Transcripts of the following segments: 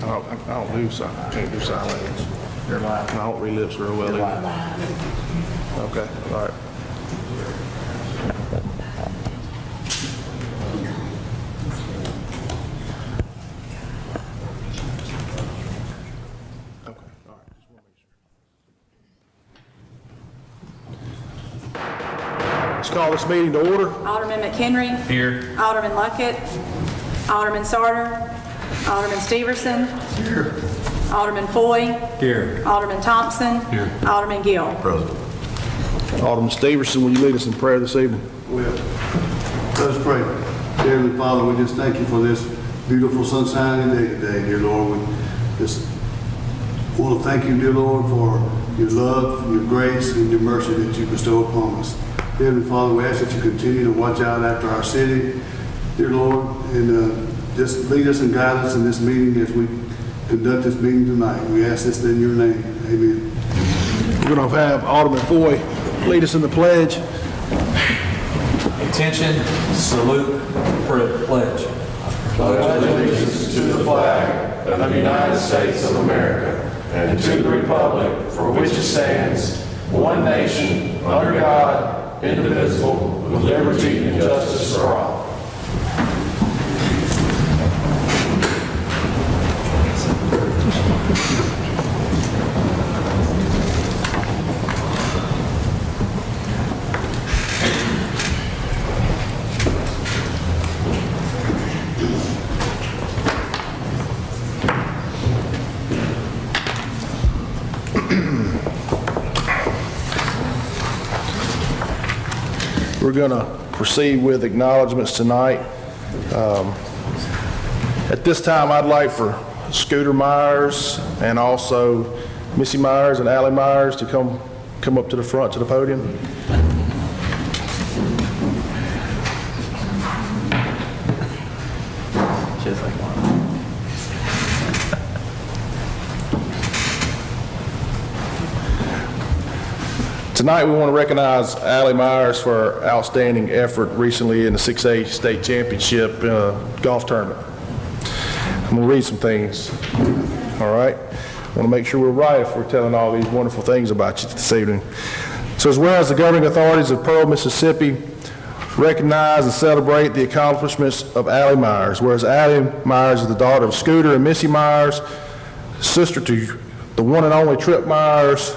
I don't do sign. Can't do sign language. You're lying. I don't read lips real well. You're Either. lying. Okay. All right. Let's call this meeting to order. Alderman McHenry. Here. Alderman Luckett. Alderman Sarter. Alderman Steverson. Here. Alderman Foy. Here. Alderman Thompson. Here. Alderman Gill. Present. Alderman Steverson, will you lead us in prayer this evening? Well, let us pray. Dear Heavenly Father, we just thank you for this beautiful sunshiny day today, dear Lord. We just want to thank you, dear Lord, for your love, your grace, and your mercy that you bestow upon us. Dear Heavenly Father, we ask that you continue to watch out after our city, dear Lord, and just lead us and guide us in this meeting as we conduct this meeting tonight. We ask this in your name. Amen. We're going to have Alderman Foy lead us in the pledge. Attention, salute, pledge. Pledge allegiance to the flag of the United States of America and to the republic for which it stands, one nation, under God, indivisible, with liberty and justice for all. We're going to proceed with acknowledgments tonight. At this time, I'd like for Scooter Myers and also Missy Myers and Allie Myers to come up to the front to the podium. Just like one. Tonight, we want to recognize Allie Myers for her outstanding effort recently in the 6A state championship golf tournament. I'm going to read some things, all right? I want to make sure we're right if we're telling all these wonderful things about you this evening. So, as well as the governing authorities of Pearl, Mississippi, recognize and celebrate the accomplishments of Allie Myers, whereas Allie Myers is the daughter of Scooter and Missy Myers, sister to the one and only Trip Myers,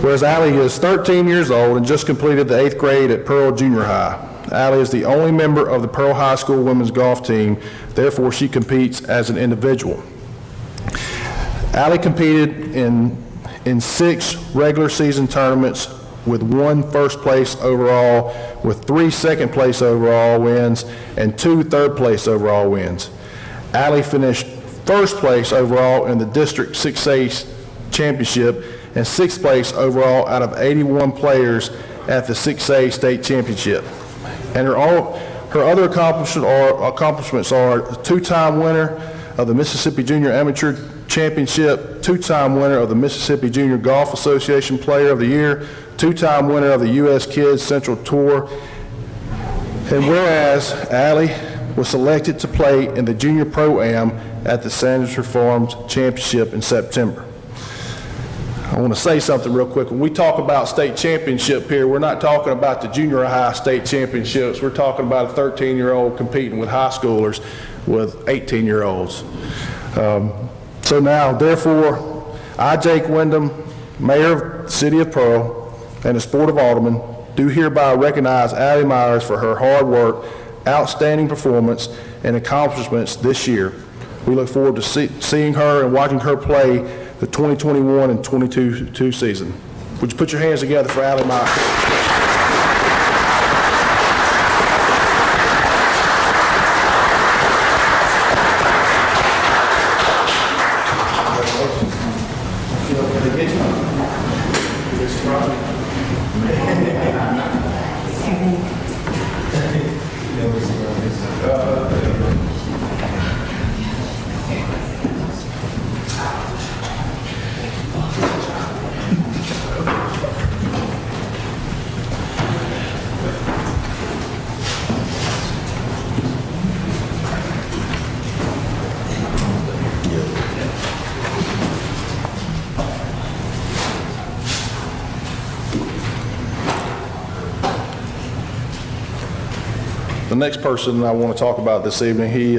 whereas Allie is 13 years old and just completed the 8th grade at Pearl Junior High. Allie is the only member of the Pearl High School women's golf team, therefore she competes as an individual. Allie competed in 6 regular season tournaments with 1 first place overall, with 3 second place overall wins, and 2 third place overall wins. Allie finished first place overall in the District 6A Championship and 6th place overall out of 81 players at the 6A State Championship. And her other accomplishments are a 2-time winner of the Mississippi Junior Amateur Championship, 2-time winner of the Mississippi Junior Golf Association Player of the Year, 2-time winner of the U.S. Kids Central Tour. And whereas Allie was selected to play in the Junior Pro-Am at the Sanders Reformed Championship in September. I want to say something real quick. When we talk about state championship here, we're not talking about the junior high state championships. We're talking about a 13-year-old competing with high schoolers with 18-year-olds. So now, therefore, I, Jake Wyndham, Mayor of the City of Pearl, and as Board of Aldermen, do hereby recognize Allie Myers for her hard work, outstanding performance, and accomplishments this year. We look forward to seeing her and watching her play the 2021 and 22 season. Would you put your hands together for Allie Myers? The next person I want to talk about this evening, he's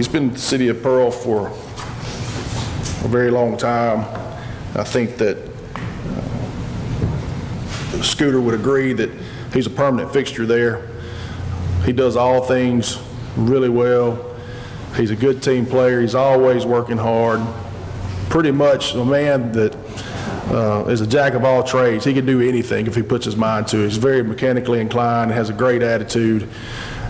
been in the city of Pearl for a very long time. I think that Scooter would agree that he's a permanent fixture there. He does all things really well. He's a good team player. He's always working hard. Pretty much a man that is a jack of all trades. He can do anything if he puts his mind to it. He's very mechanically inclined, has a great attitude.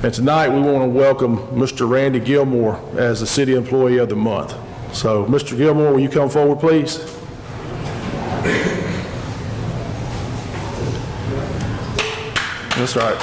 And tonight we want to welcome Mr. Randy Gilmore as the City Employee of the Month. So, Mr. Gilmore, will you come forward, please? That's right.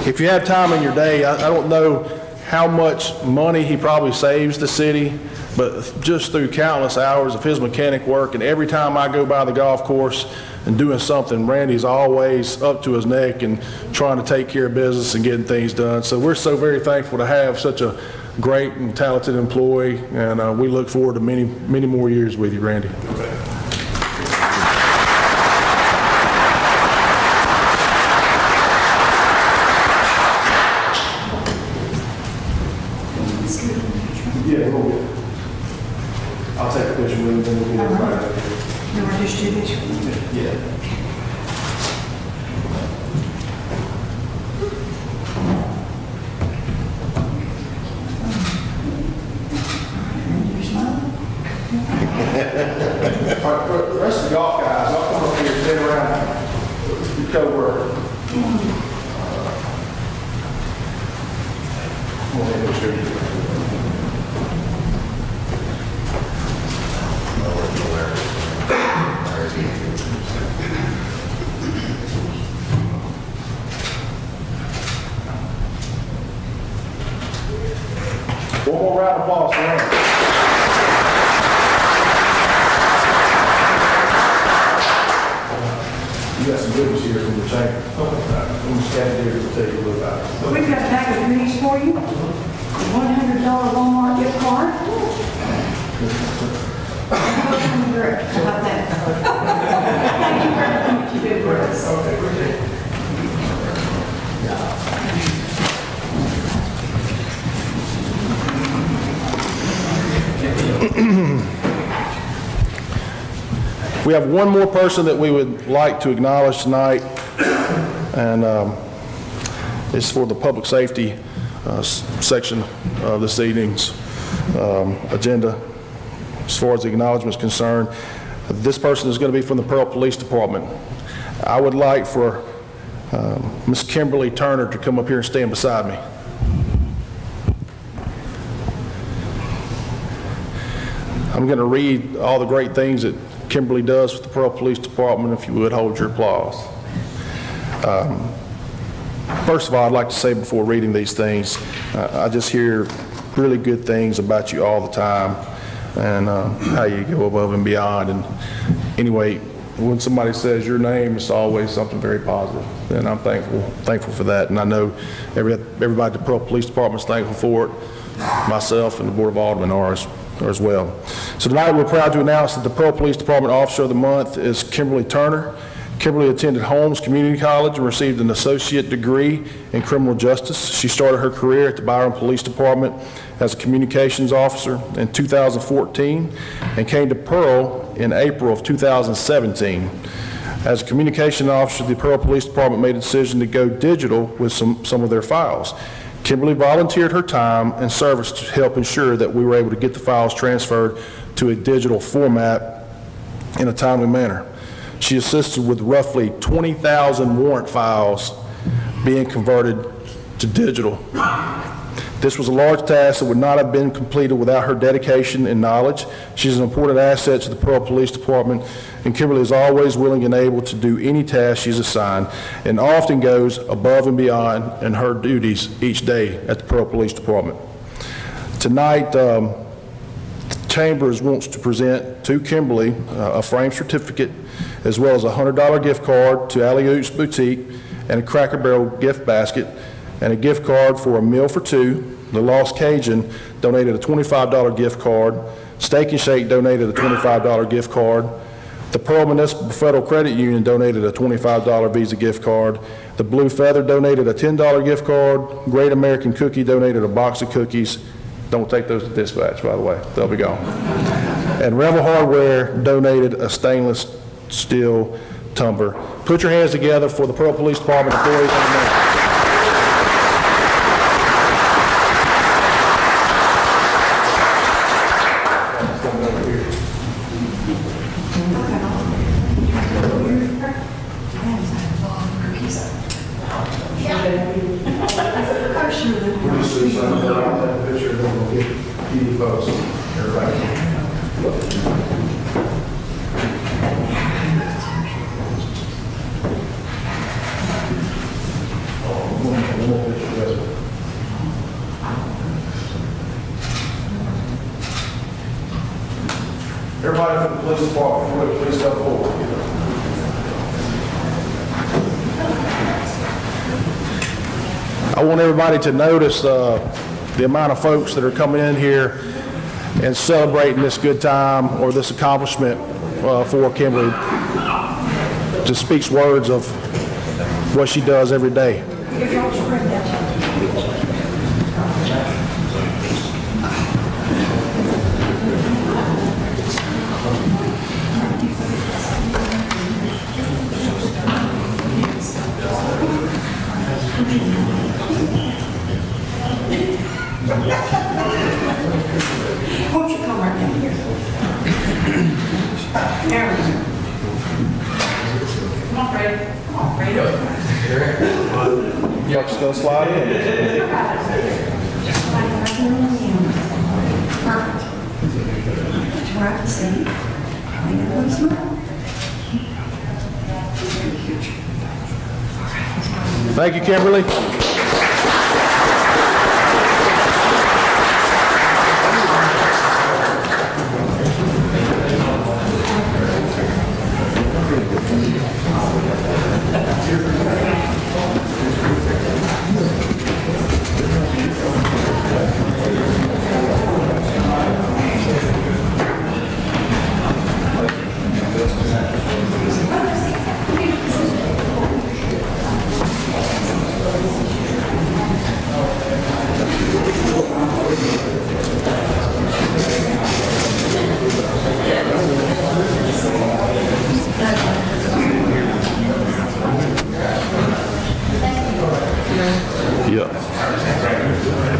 If you have time in your day, I don't know how much money he probably saves the city, but just through countless hours of his mechanic work, and every time I go by the golf course and doing something, Randy's always up to his neck and trying to take care of business and getting things done. So we're so very thankful to have such a great and talented employee, and we look forward to many, many more years with you, Randy. Yeah, we'll get it. I'll take a picture with you, then we'll get everybody. You want to just do this? Yeah. All right, for the rest of the golf guys, I'll come up here and stand around your co-worker. One more round of applause for Randy. You got some goodies here from the chamber. I'm going to stand here to tell you a little about it. We've got a bag of goodies for you. $100 Walmart gift card. How about that? Thank you for everything you do for us. Okay, appreciate it. We have one more person that we would like to acknowledge tonight, and it's for the public safety section of this evening's agenda. As far as the acknowledgement is concerned, this person is going to be from the Pearl Police Department. I would like for Miss Kimberly Turner to come up here and stand beside me. I'm going to read all the great things that Kimberly does with the Pearl Police Department. If you would, hold your applause. First of all, I'd like to say before reading these things, I just hear really good things about you all the time, and how you go above and beyond. And anyway, when somebody says your name, it's always something very positive, and I'm thankful for that. And I know everybody at the Pearl Police Department is thankful for it. Myself and the Board of Aldermen are as well. So tonight we're proud to announce that the Pearl Police Department Officer of the Month is Kimberly Turner. Kimberly attended Holmes Community College and received an associate degree in criminal justice. She started her career at the Byron Police Department as a communications officer in 2014 and came to Pearl in April of 2017. As a communication officer, the Pearl Police Department made a decision to go digital with some of their files. Kimberly volunteered her time and service to help ensure that we were able to get the files transferred to a digital format in a timely manner. She assisted with roughly 20,000 warrant files being converted to digital. This was a large task that would not have been completed without her dedication and knowledge. She's an important asset to the Pearl Police Department, and Kimberly is always willing and able to do any task she's assigned, and often goes above and beyond in her duties each day at the Pearl Police Department. Tonight, the Chambers wants to present to Kimberly a framed certificate, as well as a $100 gift card to Alley Oops Boutique and a Cracker Barrel gift basket, and a gift card for a meal for two. The Lost Cajun donated a $25 gift card Steak and Shake donated a $25 gift card. The Pearl Municipal Federal Credit Union donated a $25 Visa gift card. The Blue Feather donated a $10 gift card. Great American Cookie donated a box of cookies. Don't take those to dispatch, by the way. They'll be gone. And Revel Hardware donated a stainless steel tumbler. Put your hands together for the Pearl Police Department employees and members. Everybody from the police department, please step forward. I want everybody to notice the amount of folks that are coming in here and celebrating this good time or this accomplishment for Kimberly. Just speaks words of what she does every day. Won't you come right down here? There we go. Come on, Fred. Come on, Fred. Y'all just gonna slide in. Perfect. Where I can see. And everybody smile. Thank you, Kimberly.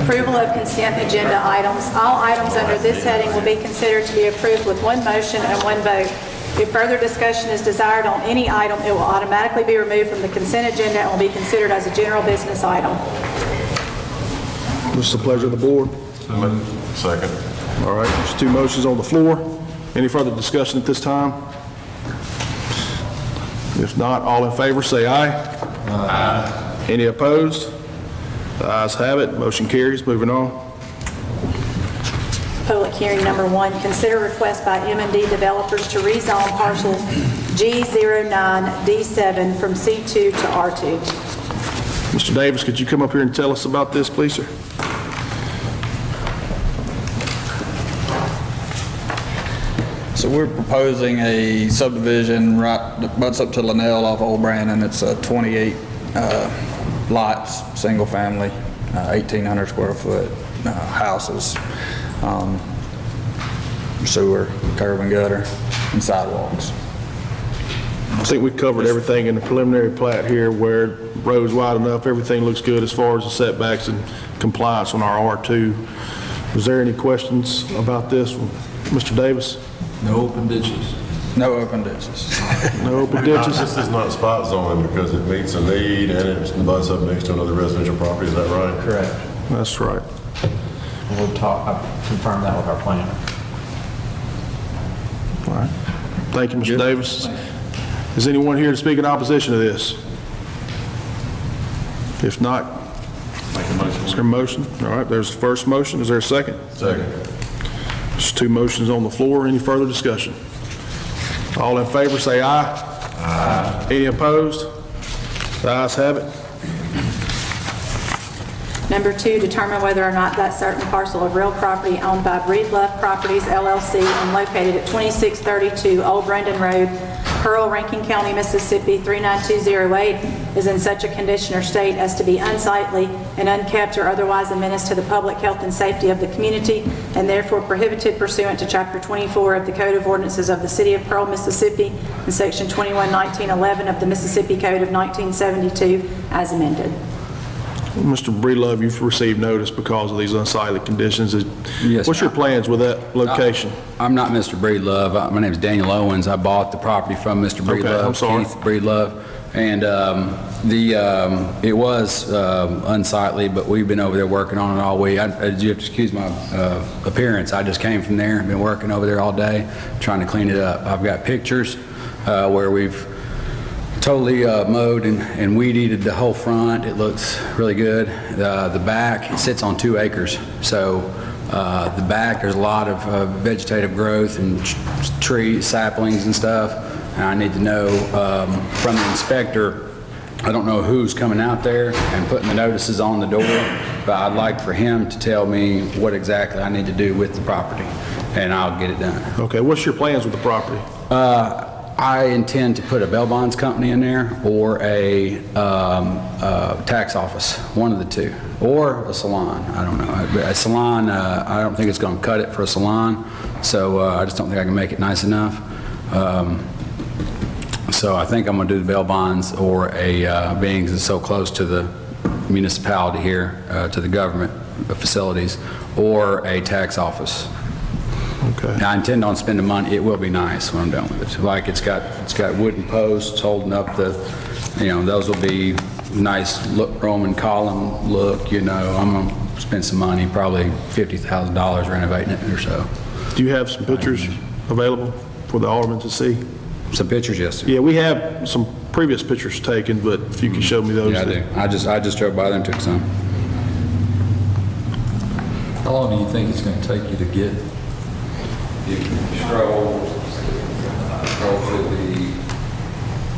Approval of consent agenda items. All items under this heading will be considered to be approved with one motion and one vote. If further discussion is desired on any item, it will automatically be removed from the consent agenda and will be considered as a general business item. This is the pleasure of the board. Second. All right, there's two motions on the floor. Any further discussion at this time? If not, all in favor, say aye. Aye. Any opposed? The ayes have it. Motion carries. Moving on. Public hearing number 1, consider request by M&D Developers to rezone parcel G09D7 from C2 to R2. Mr. Davis, could you come up here and tell us about this, please, sir? So we're proposing a subdivision right that butts up to Linnell off Old Brandon. It's 28 lots, single family, 1,800 square foot houses, sewer, curb and gutter, and sidewalks. I think we covered everything in the preliminary plat here where road's wide enough, everything looks good as far as the setbacks and compliance on our R2. Was there any questions about this, Mr. Davis? No open ditches. No open ditches. No open ditches? This is not spot zoning because it meets a need and it butts up next to another residential property, is that right? Correct. That's right. We'll talk, I've confirmed that with our planner. All right. Thank you, Mr. Davis. Is anyone here to speak in opposition to this? If not, Make a motion. is there a motion? All right, there's the first motion. Is there a second? Second. There's two motions on the floor. Any further discussion? All in favor, say aye. Aye. Any opposed? The ayes have it. Number 2, determine whether or not that certain parcel of real property owned by Breedlove Properties LLC and located at 2632 Old Brandon Road, Pearl, Rankin County, Mississippi 39208 is in such a condition or state as to be unsightly and unkept or otherwise a menace to the public health and safety of the community, and therefore prohibited pursuant to Chapter 24 of the Code of Ordinances of the City of Pearl, Mississippi, and Section 211911 of the Mississippi Code of 1972 as amended. Mr. Breedlove, you've received notice because of these unsightly conditions. Yes, What's your ma'am. plans with that location? I'm not Mr. Breedlove. My name is Daniel Owens. I bought the property from Mr. Breedlove. I'm sorry. Keith Breedlove. And it was unsightly, but we've been over there working on it all week. You have to excuse my appearance. I just came from there. Been working over there all day, trying to clean it up. I've got pictures where we've totally mowed and weed eated the whole front. It looks really good. The back, it sits on 2 acres. So the back, there's a lot of vegetative growth and trees, saplings and stuff. And I need to know from the inspector, I don't know who's coming out there and putting the notices on the door, but I'd like for him to tell me what exactly I need to do with the property, and I'll get it done. Okay, what's your plans with the property? I intend to put a bail bonds company in there or a tax office, one of the two, or a salon. I don't know. A salon, I don't think it's going to cut it for a salon, so I just don't think I can make it nice enough. So I think I'm going to do the bail bonds or being it's so close to the municipality here, to the government facilities, or a tax office. Okay. Now, I intend on spending money. It will be nice when I'm done with it. Like it's got wooden posts holding up those will be nice look, Roman column look, I'm going to spend some money, probably $50,000 renovating it or so. Do you have some pictures available for the alderman to see? Some pictures, yes, sir. Yeah, we have some previous pictures taken, but if you can show me those. Yeah, I do. I just drove by there and took some. How long do you think it's going to take you to get? You can scroll to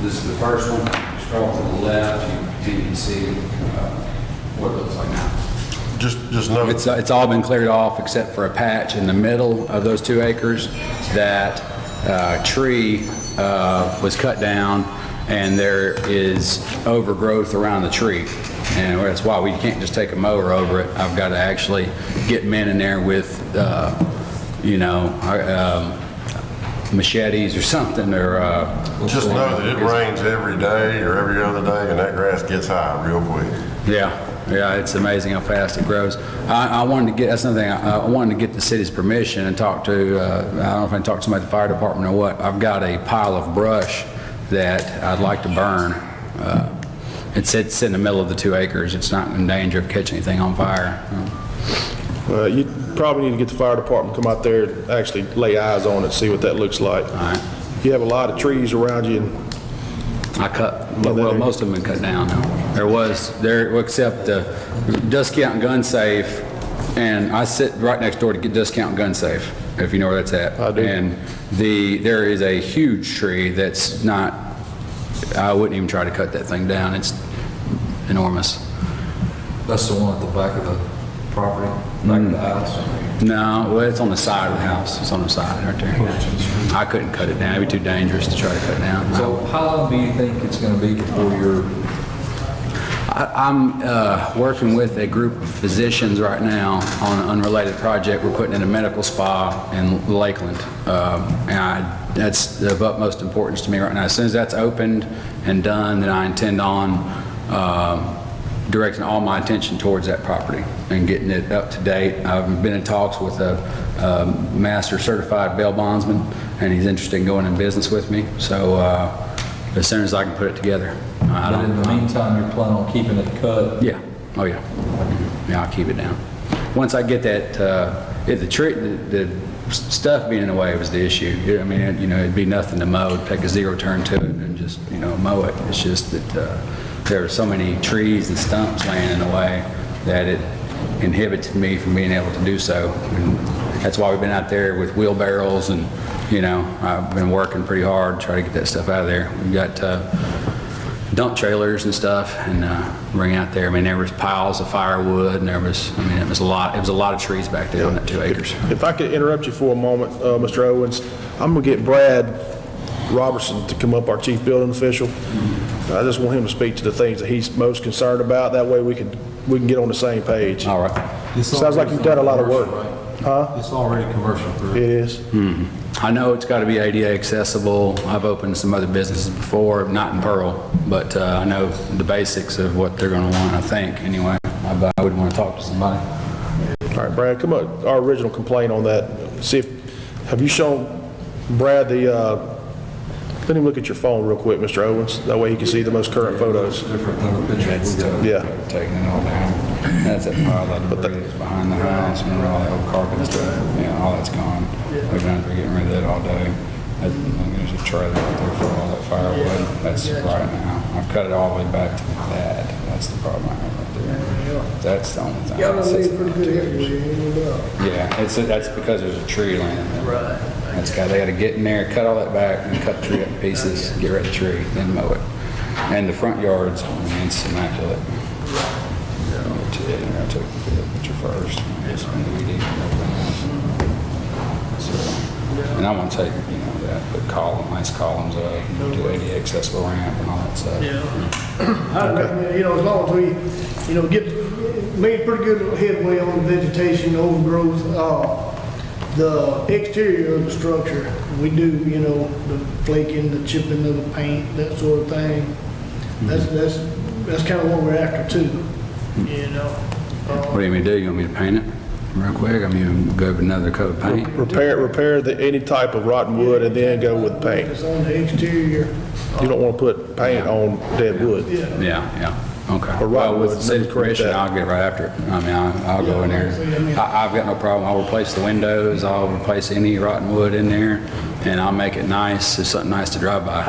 this is the first one. Scroll to the left, you can see what it looks like now. Just know. It's all been cleared off except for a patch in the middle of those 2 acres. That tree was cut down, and there is overgrowth around the tree. And that's why we can't just take a mower over it. I've got to actually get men in there with machetes or something, or Just know that it rains every day or every other day, and that grass gets high real quick. yeah, it's amazing how fast it grows. I wanted to get, that's another thing, I wanted to get the city's permission and talk to, I don't know if I can talk to somebody at the fire department or what. I've got a pile of brush that I'd like to burn. It sits in the middle of the 2 acres. It's not in danger of catching anything on fire. You probably need to get the fire department to come out there and actually lay eyes on it, see what that looks like. All right. You have a lot of trees around you, and I cut, well, most of them been cut down now. There, except Discount Gun Safe, and I sit right next door to Discount Gun Safe, if you know where that's at. I do. And there is a huge tree that's not, I wouldn't even try to cut that thing down. It's enormous. That's the one at the back of the property, back of the house? No, well, it's on the side of the house. It's on the side right there. I couldn't cut it down. It'd be too dangerous to try to cut down. So how long do you think it's going to be before you're... I'm working with a group of physicians right now on an unrelated project. We're putting in a medical spa in Lakeland. That's of utmost importance to me right now. As soon as that's opened and done, then I intend on directing all my attention towards that property and getting it up to date. I've been in talks with a master certified bail bondsman, and he's interested in going in business with me. So as soon as I can put it together. But in the meantime, you're planning on keeping it cut? Yeah. Oh, yeah. Yeah, I'll keep it down. Once I get that, the stuff being in the way was the issue. I mean, it'd be nothing to mow, take a zero turn to it and just, mow it. It's just that there are so many trees and stumps laying in the way that it inhibited me from being able to do so. And that's why we've been out there with wheelbarrows and, I've been working pretty hard to try to get that stuff out of there. We've got dump trailers and stuff and bring out there. I mean, there was piles of firewood and there was, I mean, it was a lot of trees back there on that 2 acres. If I could interrupt you for a moment, Mr. Owens, I'm going to get Brad Robertson to come up, our chief building official. I just want him to speak to the things that he's most concerned about. That way we can get on the same page. All right. Sounds like you've done a lot of work. Huh? It's already commercial, correct? It is. I know it's got to be ADA accessible. I've opened some other businesses before, not in Pearl, but I know the basics of what they're going to want, I think, anyway. I would want to talk to somebody. All right, Brad, come up, our original complaint on that. See if, have you shown Brad let him look at your phone real quick, Mr. Owens. That way he can see the most current photos. Different little pictures we got. Yeah. Taking it all down. That's that pile of debris that's behind the house, and all that old carpet stuff. Yeah, all that's gone. We've been getting rid of that all day. There's a trailer out there for all that firewood. That's right now. I've cut it all the way back to that. That's the problem I have right there. That's the only thing. Yeah, that's because there's a tree laying there. Right. They got to get in there, cut all that back, and cut the tree up in pieces, get rid of the tree, then mow it. And the front yard's, I mean, it's immaculate. I took the picture first. And I want to take, that, put nice columns up, do ADA accessible ramp and all that stuff. I recommend, as long as we, made pretty good headway on the vegetation, overgrowth, the exterior of the structure, we do, the flaking, the chipping of the paint, that sort of thing. That's kind of what we're after too, What do you want me to do? You want me to paint it real quick? I mean, go with another coat of paint? Repair any type of rotten wood and then go with paint. It's on the exterior. You don't want to put paint on dead wood. Yeah. Okay. Or Well, rotten with wood, the city let me correct permission, that. I'll get right after it. I mean, I'll go in there. I've got no problem. I'll replace the windows. I'll replace any rotten wood in there, and I'll make it nice. It's something nice to drive by.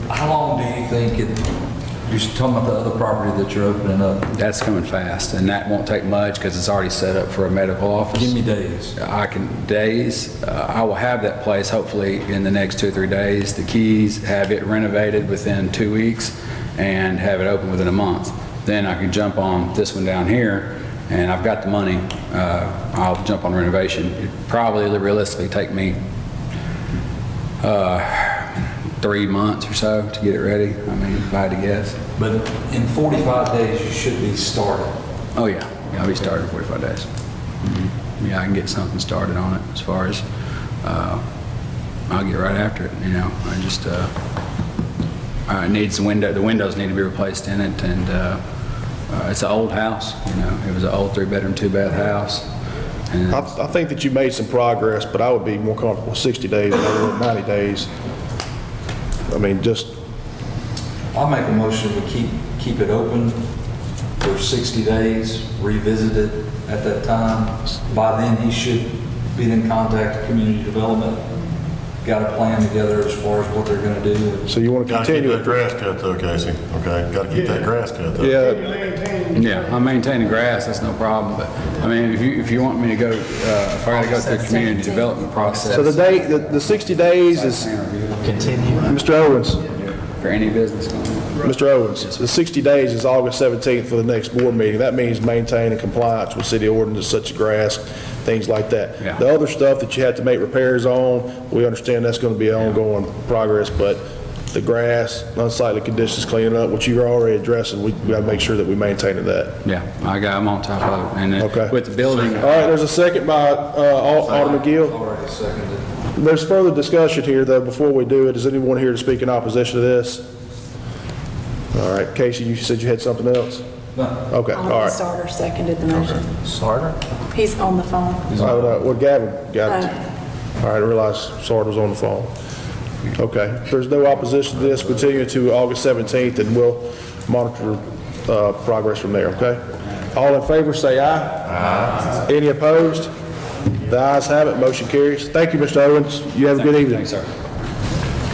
How long do you think you're talking about the other property that you're opening up? That's coming fast, and that won't take much because it's already set up for a medical office. Give me days. I will have that place hopefully in the next 2 or 3 days. The keys, have it renovated within 2 weeks, and have it open within a month. Then I can jump on this one down here, and I've got the money. I'll jump on renovation. It probably realistically take me 3 months or so to get it ready. I mean, if I had to guess. But in 45 days, you should be started. Oh yeah, I'll be started in 45 days. Yeah, I can get something started on it as far as, I'll get right after it, I just, it needs the windows need to be replaced in it, and it's an old house, it was an old 3-bedroom, 2-bath house. And I think that you made some progress, but I would be more comfortable with 60 days than 90 days. I mean, I'll make a motion to keep it open for 60 days, revisit it at that time. By then, he should be in contact with community development, got a plan together as far as what they're going to do. so you want to Gotta keep continue that it? grass cut though, Casey, okay? Gotta keep that grass cut though. Yeah, yeah, I'm maintaining grass, that's no problem, but, I mean, if you want me to go, if I gotta go through the community development process. so the 60 days is, Mr. Owens, For any business going on. Mr. Owens, the 60 days is August 17th for the next board meeting. That means maintaining compliance with city ordinances such as grass, things like that. Yeah. The other stuff that you have to make repairs on, we understand that's going to be ongoing progress, but the grass, unsightly conditions, cleaning up, which you're already addressing, we got to make sure that we maintain that. Yeah, I'm on top of it. And then Okay. with the building. All right, there's a second by Alderman Gill. Already seconded. There's further discussion here, though, before we do it. Is anyone here to speak in opposition to this? All right, Casey, you said you had something else? No. Okay, all Alderman right. Sarter seconded the motion. Sarter? He's on the phone. Well, Gavin got it. Oh. All right, I realized Sartor was on the phone. Okay, if there's no opposition to this, continue to August 17th, and we'll monitor progress from there, okay? All in favor, say aye. Aye. Any opposed? The ayes have it, motion carries. Thank you, Mr. Owens. You have a good evening. Thanks, sir.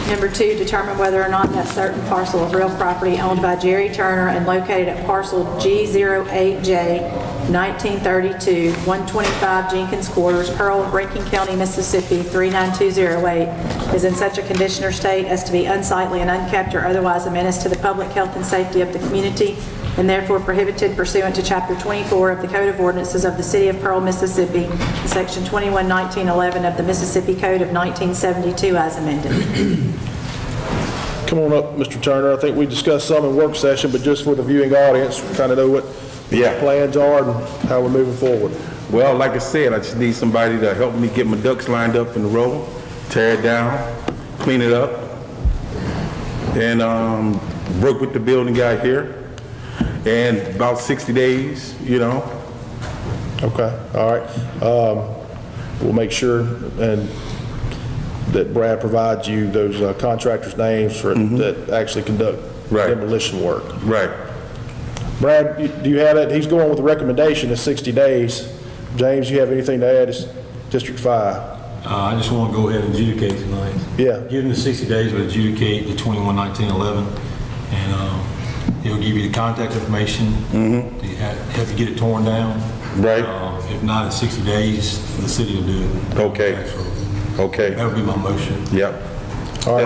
Number 2, determine whether or not that certain parcel of real property owned by Jerry Turner and located at parcel G08J 1932, 125 Jenkins Quarters, Pearl, Rankin County, Mississippi 39208 is in such a condition or state as to be unsightly and unkept or otherwise a menace to the public health and safety of the community, and therefore prohibited pursuant to Chapter 24 of the Code of Ordinances of the City of Pearl, Mississippi, and Section 21-1911 of the Mississippi Code of 1972 as amended. Come on up, Mr. Turner. I think we discussed some in work session, but just for the viewing audience, kind of know what the plans are and how we're moving forward. Well, like I said, I just need somebody to help me get my ducks lined up in a row, tear it down, clean it up, and work with the building guy here. And about 60 days, you know. Okay, all right. We'll make sure and that Brad provides you those contractors' names for that actually conduct demolition work. Right. Brad, do you have that? He's going with the recommendation of 60 days. James, you have anything to add? It's District 5. I just want to go ahead and adjudicate tonight. Yeah. Give him the 60 days, but adjudicate the 21-19-11, and he'll give you the contact information to help you get it torn down. Right. If not, in 60 days, the city will do it. Okay. Okay. That would be my motion. Yep. All right.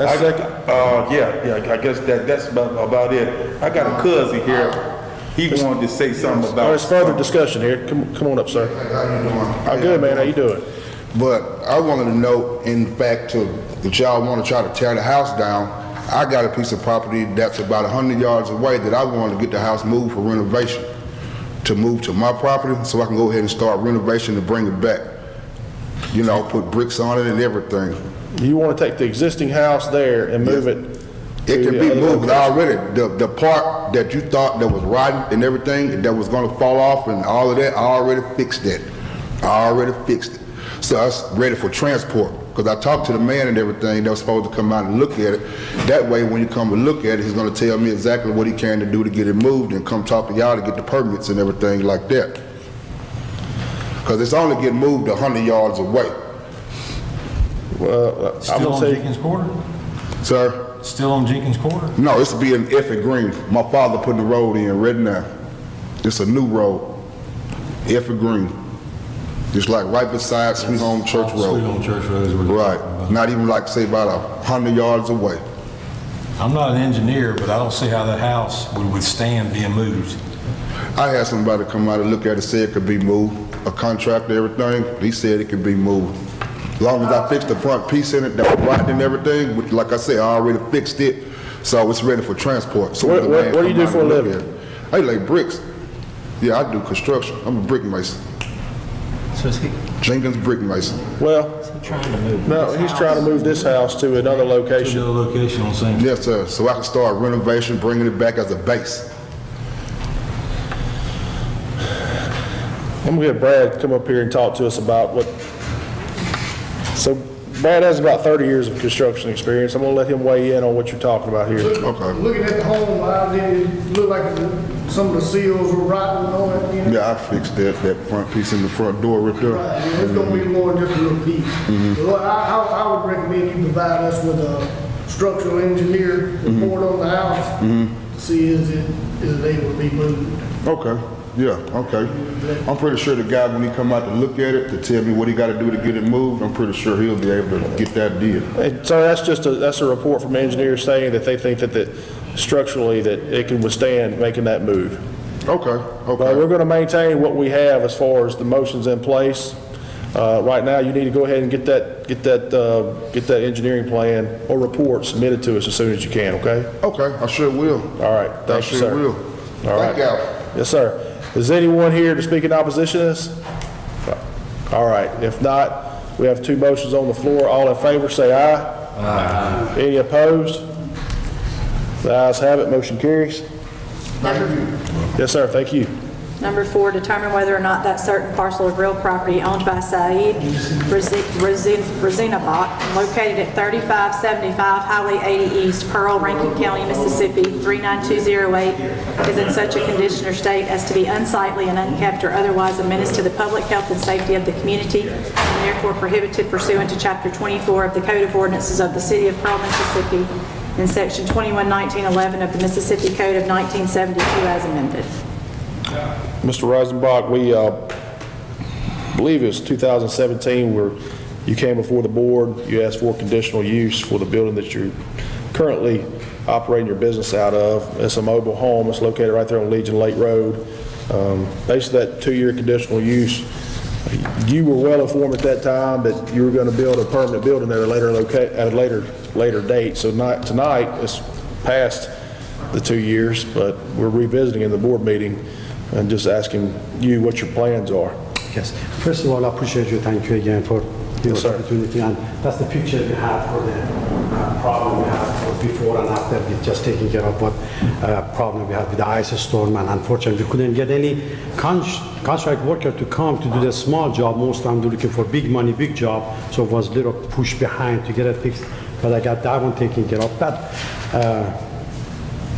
I guess that's about it. I got a cousin here. He wanted to say something about. There's further discussion here. Come on up, sir. How you doing? I'm good, man. How you doing? But I wanted to know, in fact, that y'all want to try to tear the house down. I got a piece of property that's about 100 yards away that I wanted to get the house moved for renovation, to move to my property so I can go ahead and start renovation and bring it back. You know, put bricks on it and everything. You want to take the existing house there and move it? It can be moved already. The part that you thought that was rotten and everything, that was going to fall off and all of that, I already fixed that. I already fixed it. So it's ready for transport. Because I talked to the man and everything that was supposed to come out and look at it. That way, when you come and look at it, he's going to tell me exactly what he can to do to get it moved and come talk to y'all to get the permits and everything like that. Because it's only getting moved 100 yards away. Well, I'm Still gonna on say, Jenkins Quarter? Sir? Still on Jenkins Quarter? No, it's to be in Effie Green. My father putting the road in right now. It's a new road. Effie Green. Just like right beside Sweet Home Church Road. Sweet Home Church Road is where you're talking Right. about. Not even like, say, about 100 yards away. I'm not an engineer, but I don't see how that house would withstand being moved. I had somebody come out and look at it, say it could be moved. A contractor, everything, he said it could be moved. As long as I fixed the front piece in it that was rotten and everything, which, like I said, I already fixed it, so it's ready for transport. So What do you do for a living? I lay bricks. Yeah, I do construction. I'm a brick mason. So is he Jenkins brick mason. well, trying to move? no, he's trying to move this house to another To location. another location on St. Yes, sir. So I can start renovation, bringing it back as a base. I'm gonna get Brad to come up here and talk to us about what, so Brad has about 30 years of construction experience. I'm gonna let him weigh in on what you're talking about here. Okay. Looking at the home, it looked like some of the seals were rotten on it, you know? Yeah, I fixed that front piece in the front door right there. Right, yeah, it's gonna be more than just a little piece. So I would recommend you provide us with a structural engineer report on the house to see is it able to be moved. Okay, yeah, okay. I'm pretty sure the guy, when he come out to look at it, to tell me what he gotta do to get it moved, I'm pretty sure he'll be able to get that deal. And so that's a report from engineers saying that they think that structurally that it can withstand making that move. Okay, But we're okay. going to maintain what we have as far as the motions in place. Right now, you need to go ahead and get that engineering plan or report submitted to us as soon as you can, okay? Okay, I sure will. All right, thank you, sir. I sure will. All right. Thank y'all. Yes, sir. Is anyone here to speak in opposition to this? All right, if not, we have two motions on the floor. All in favor, say aye. Aye. Any opposed? The ayes have it, motion carries. Yes, sir, thank you. Number 4, determine whether or not that certain parcel of real property owned by Saeed Razinabak, located at 3575 Highway 80 East, Pearl, Rankin County, Mississippi, 39208, is in such a condition or state as to be unsightly and unkept or otherwise a menace to the public health and safety of the community, and therefore prohibited pursuant to Chapter 24 of the Code of Ordinances of the City of Pearl, Mississippi, and Section 21-1911 of the Mississippi Code of 1972 as amended. Mr. Rosenbach, we believe it was 2017 where you came before the board, you asked for conditional use for the building that you're currently operating your business out of. It's a mobile home. It's located right there on Legion Lake Road. Basically, that 2-year conditional use, you were well informed at that time that you were going to build a permanent building at a later date. So tonight, it's past the 2 years, but we're revisiting in the board meeting and just asking you what your plans are. Yes. First of all, I appreciate you. Thank you again for the opportunity. And that's the picture we had for the problem we had for before and after. We just taking care of what problem we had with the ice storm. And unfortunately, we couldn't get any contract worker to come to do the small job. Most time they're looking for big money, big job. So it was a little push behind to get it fixed. But I got that one taken care of. But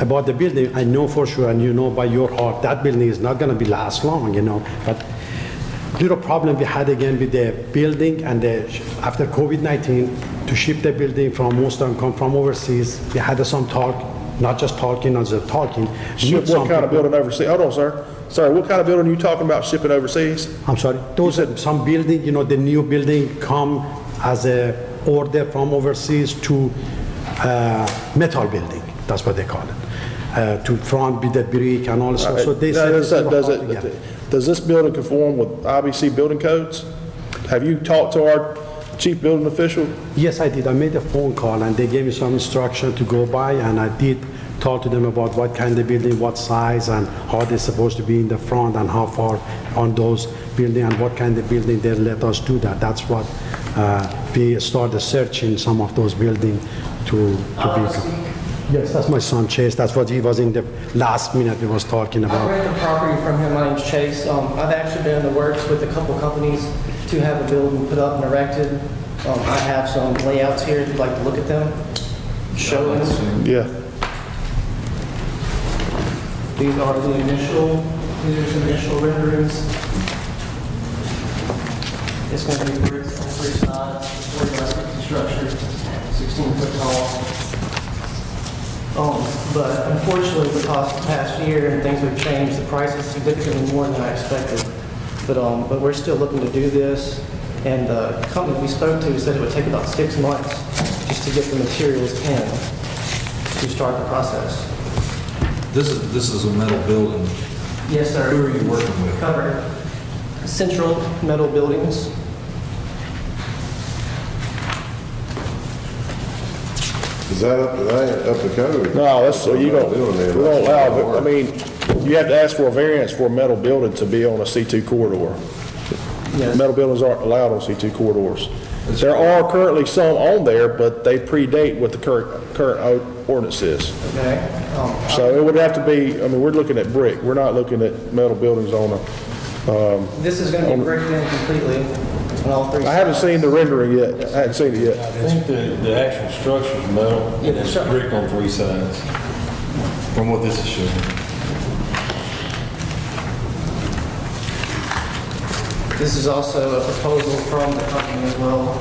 about the building, I know for sure, and you know by your heart, that building is not going to be last long, you know. But little problem we had again with the building, and after COVID-19, to ship the building from most of them come from overseas. We had some talk, not just talking, not just talking. Ship what kind of building overseas? Hold on, sir. Sorry, what kind of building are you talking about shipping overseas? I'm sorry. Those are some building, you know, the new building come as a order from overseas to metal building. That's what they call it. To front with the brick and all sorts. So they said does this building conform with IBC building codes? Have you talked to our chief building official? Yes, I did. I made a phone call and they gave me some instruction to go by, and I did talk to them about what kind of building, what size, and how they're supposed to be in the front and how far on those building and what kind of building they let us do that. That's what we started searching some of those buildings to be. Yes, that's my son Chase. That's what he was in the last minute we was talking about. I rented the property from him. My name's Chase. I've actually been in the works with a couple companies to have a building put up and erected. I have some layouts here if you'd like to look at them. Show them. Yeah. These are some initial renderings. It's going to be bricks on 3 sides, 40 by 60 structure, 16 foot tall. But unfortunately, because the past year and things have changed, the price is significantly more than I expected. But we're still looking to do this. And the company we spoke to said it would take about 6 months just to get the materials in to start the process. This is a metal building. Yes, sir. Who are you working with? Covered Central Metal Buildings. Is that up to code? No, that's, so you don't, we don't allow, I mean, you have to ask for a variance for a metal building to be on a C2 corridor. Yes. Metal buildings aren't allowed on C2 corridors. There are currently some on there, but they predate what the current ordinance is. Okay. So it would have to be, I mean, we're looking at brick. We're not looking at metal buildings on a, This is going to be bricked in completely on all 3 sides. I haven't seen the rendering yet. I haven't seen it yet. I think the actual structure is metal, and it's bricked on 3 sides, from what this is showing. This is also a proposal from the company as well.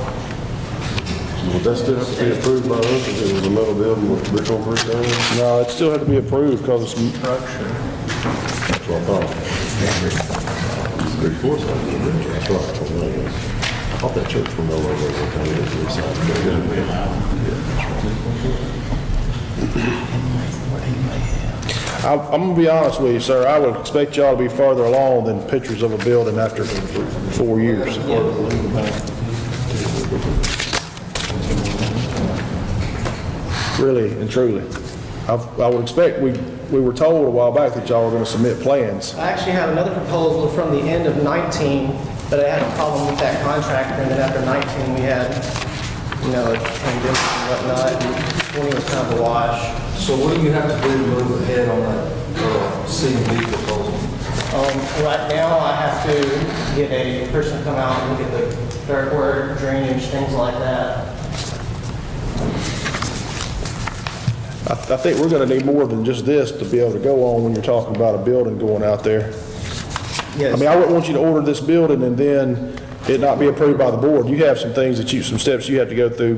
Would that still have to be approved by us if it was a metal building with brick on 3 sides? No, it still had to be approved because it's, That's what I thought. 3/4 sides. That's right. I thought that church was no longer kind of 3 sides. I'm gonna be honest with you, sir, I would expect y'all to be further along than pictures of a building after 4 years. Really and truly. I would expect, we were told a while back that y'all were gonna submit plans. I actually have another proposal from the end of 19, but I had a problem with that contractor, and then after 19, we had, you know, a pandemic and whatnot, and 20 was kind of a wash. So what do you have to do to move ahead on that C&D proposal? Right now, I have to get a person to come out and look at the dirt work, drainage, things like that. I think we're gonna need more than just this to be able to go on when you're talking about a building going out there. Yes. I mean, I wouldn't want you to order this building and then it not be approved by the board. You have some things that some steps you have to go through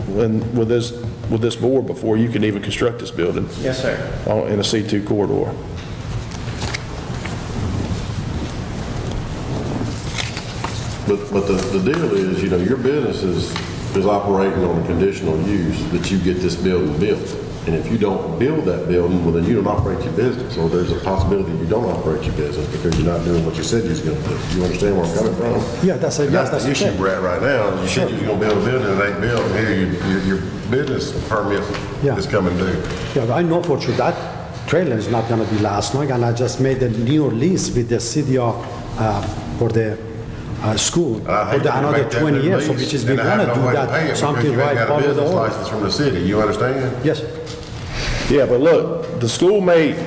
with this board before you can even construct this building. Yes, sir. In a C2 corridor. But the deal is, you know, your business is operating on a conditional use that you get this building built. And if you don't build that building, well, then you don't operate your business, or there's a possibility you don't operate your business because you're not doing what you said you was going to do. You understand where I'm coming from? Yeah, that's the issue we're at right now. You said you was going to build a building and it ain't built, and here your business permit is coming due. Yeah, I know for sure that trailer is not gonna be last long, and I just made a new lease with the city of, for the school, for another 20 years, so which is we wanna do that, something right, follow the business order. license from the city, you understand? Yes. Yeah, but look, the school might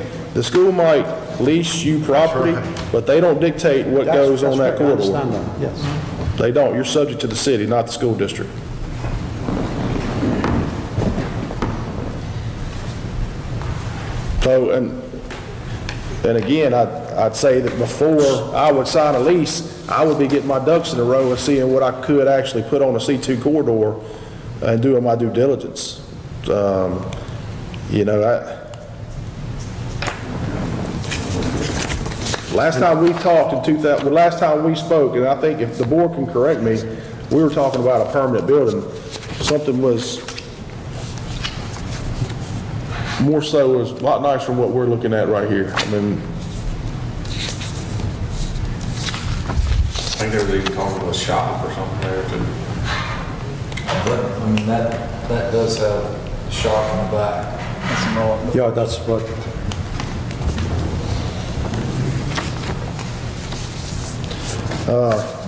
lease you property, but they don't dictate what goes on that corridor. I corridor. understand that, yes. They don't. You're subject to the city, not the school district. So, and again, I'd say that before I would sign a lease, I would be getting my ducks in a row and seeing what I could actually put on a C2 corridor and doing my due diligence. You know, last time we talked in last time we spoke, and I think if the board can correct me, we were talking about a permanent building. Something was more so was a lot nicer than what we're looking at right here. I mean, I think they were even talking about a shop or something there too. But, I mean, that does have a shop in the back. Yeah, that's what,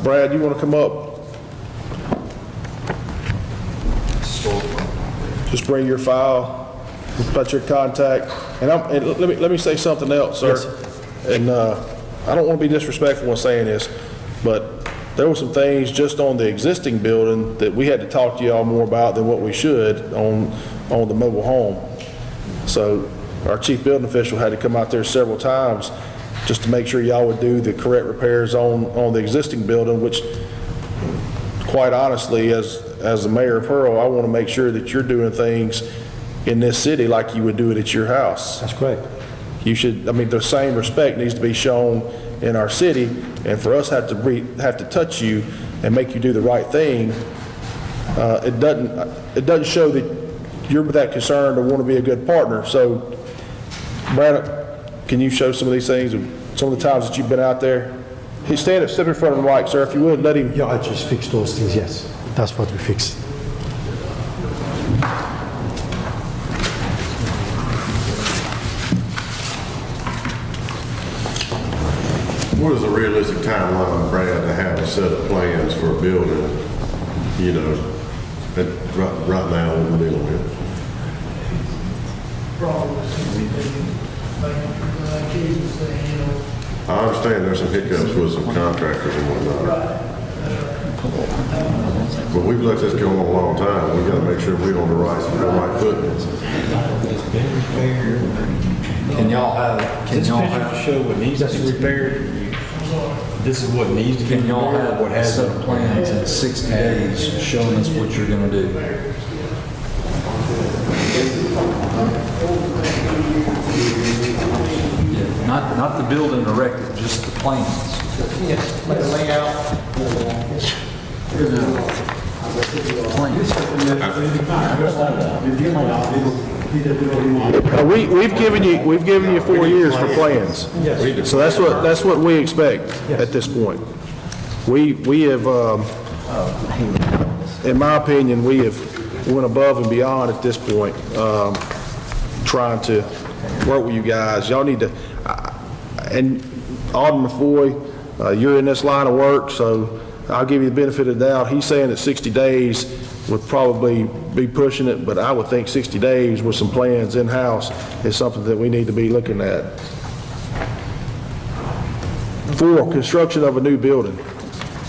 Brad, you want to come up? Just bring your file, put your contact, and let me say something else, sir. And I don't want to be disrespectful in saying this, but there were some things just on the existing building that we had to talk to y'all more about than what we should on the mobile home. So our chief building official had to come out there several times just to make sure y'all would do the correct repairs on the existing building, which quite honestly, as the mayor of Pearl, I want to make sure that you're doing things in this city like you would do it at your house. that's great. You should, I mean, the same respect needs to be shown in our city, and for us have to touch you and make you do the right thing. It doesn't show that you're that concerned or want to be a good partner. So, Brandon, can you show some of these things, some of the times that you've been out there? Step in front of the mic, sir, if you would, let him. Yeah, I just fixed those things, yes. That's what we fixed. What is a realistic timeline, Brad, to have a set of plans for a building, you know, right now what we're dealing with? I understand there's some hiccups with some contractors and whatnot. But we've let this go on a long time. We've got to make sure we're on the right footing. Can y'all have show what needs to be repaired? This is what needs to be repaired? Can y'all have a set of plans in 60 days showing us what you're gonna do? Yeah, not the building directed, just the plans. Yes, like the layout. We've given you 4 years for plans. So that's what we expect at this point. We have, in my opinion, we have went above and beyond at this point, trying to work with you guys. Y'all need to, and Alderman Foy, you're in this line of work, so I'll give you the benefit of the doubt. He's saying that 60 days would probably be pushing it, but I would think 60 days with some plans in-house is something that we need to be looking at. for construction of a new building.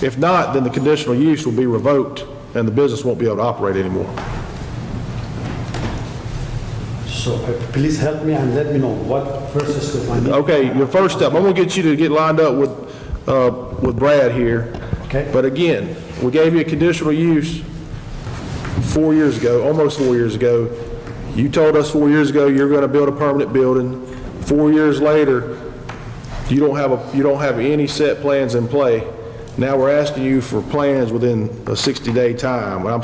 If not, then the conditional use will be revoked and the business won't be able to operate anymore. So please help me and let me know what first step I need. Okay, your first step, I'm gonna get you to get lined up with Brad here. Okay. But again, we gave you a conditional use 4 years ago, almost 4 years ago. You told us 4 years ago you're gonna build a permanent building. 4 years later, you don't have any set plans in play. Now we're asking you for plans within a 60-day time. I'm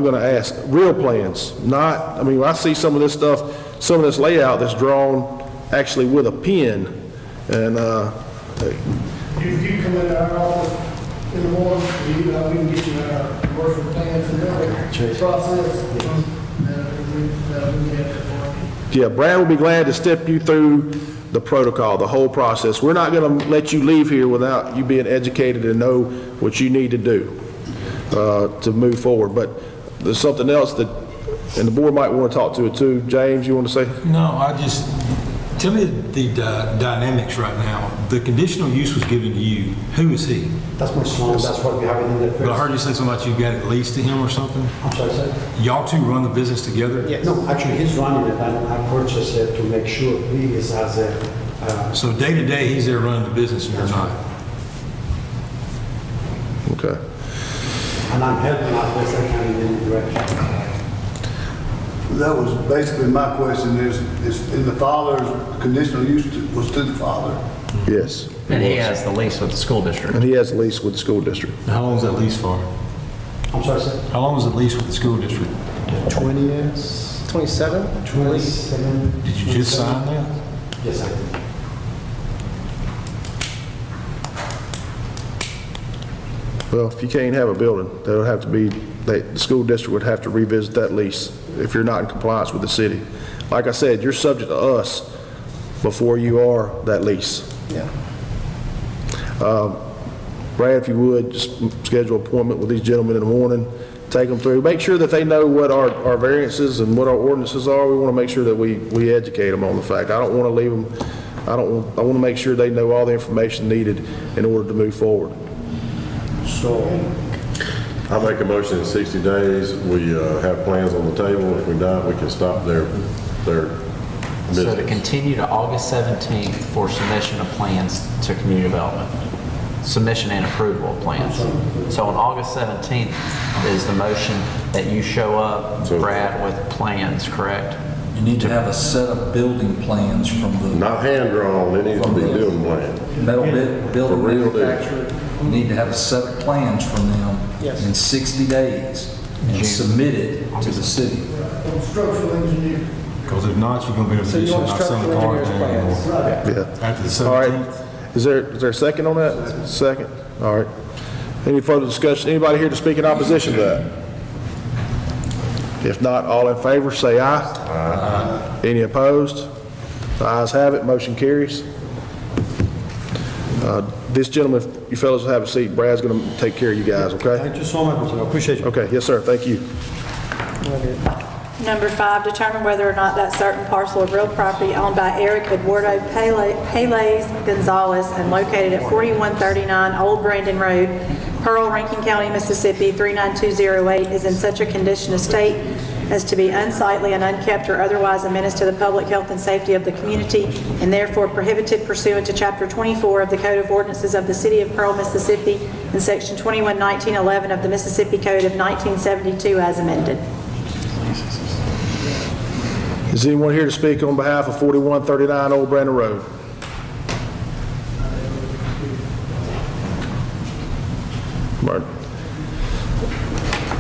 gonna ask real plans, not, I mean, I see some of this stuff, some of this layout that's drawn actually with a pen, and, You come in our office in the morning, we can get you our commercial plans and everything, process. yeah, Brad will be glad to step you through the protocol, the whole process. We're not gonna let you leave here without you being educated and know what you need to do to move forward. But there's something else that, and the board might want to talk to it too. James, you want to say? No, tell me the dynamics right now. The conditional use was given to you. Who is he? That's my son, that's what we have in the first. But I heard you say something about you got it leased to him or something? I'm sorry, sir? Y'all two run the business together? Yes. No, actually, he's running it, and I purchased it to make sure he is as a, So day to day, he's there running the business and you're not? Okay. and I'm helping out best I can in any direction. That was basically my question is in the father's conditional use was to the father. Yes. And he has the lease with the school district. And he has a lease with the school district. How long is that lease for? I'm sorry, sir? How long is the lease with the school district? 20 years. 27? 27. Did you just sign that? Yes, I did. Well, if you can't have a building, there'll have to be, the school district would have to revisit that lease if you're not in compliance with the city. Like I said, you're subject to us before you are that lease. Yeah. Brad, if you would, just schedule an appointment with these gentlemen in the morning, take them through, make sure that they know what our variances and what our ordinances are. We want to make sure that we educate them on the fact. I don't want to leave them, I want to make sure they know all the information needed in order to move forward. So, I make a motion in 60 days, we have plans on the table. If we don't, we can stop their business. So to continue to August 17th for submission of plans to community development. Submission and approval of plans. So on August 17th is the motion that you show up, Brad, with plans, correct? You need to have a set of building plans from the Not hand-drawn, it needs to be building plan. metal For building real deal. manufacturer. You need to have a set of plans from them Yes. in 60 days and submit it to the city. Structural engineer. Because if not, you're going to be in a So you position want not selling the car structural engineer's anymore. Yeah. After the All right. 17th. Is there a second on that? Second? All right. Any further discussion? Anybody here to speak in opposition to that? If not, all in favor, say aye. Aye. Any opposed? The ayes have it, motion carries. This gentleman, if you fellows will have a seat, Brad's going to take care of you guys, okay? thank you so much, Mr. I appreciate you. Okay, yes, sir, thank you. Number 5, determine whether or not that certain parcel of real property owned by Eric Eduardo Peles Gonzalez and located at 4139 Old Brandon Road, Pearl, Rankin County, Mississippi, 39208 is in such a condition of state as to be unsightly and unkept or otherwise a menace to the public health and safety of the community, and therefore prohibited pursuant to Chapter 24 of the Code of Ordinances of the City of Pearl, Mississippi, and Section 21-1911 of the Mississippi Code of 1972 as amended. Is anyone here to speak on behalf of 4139 Old Brandon Road?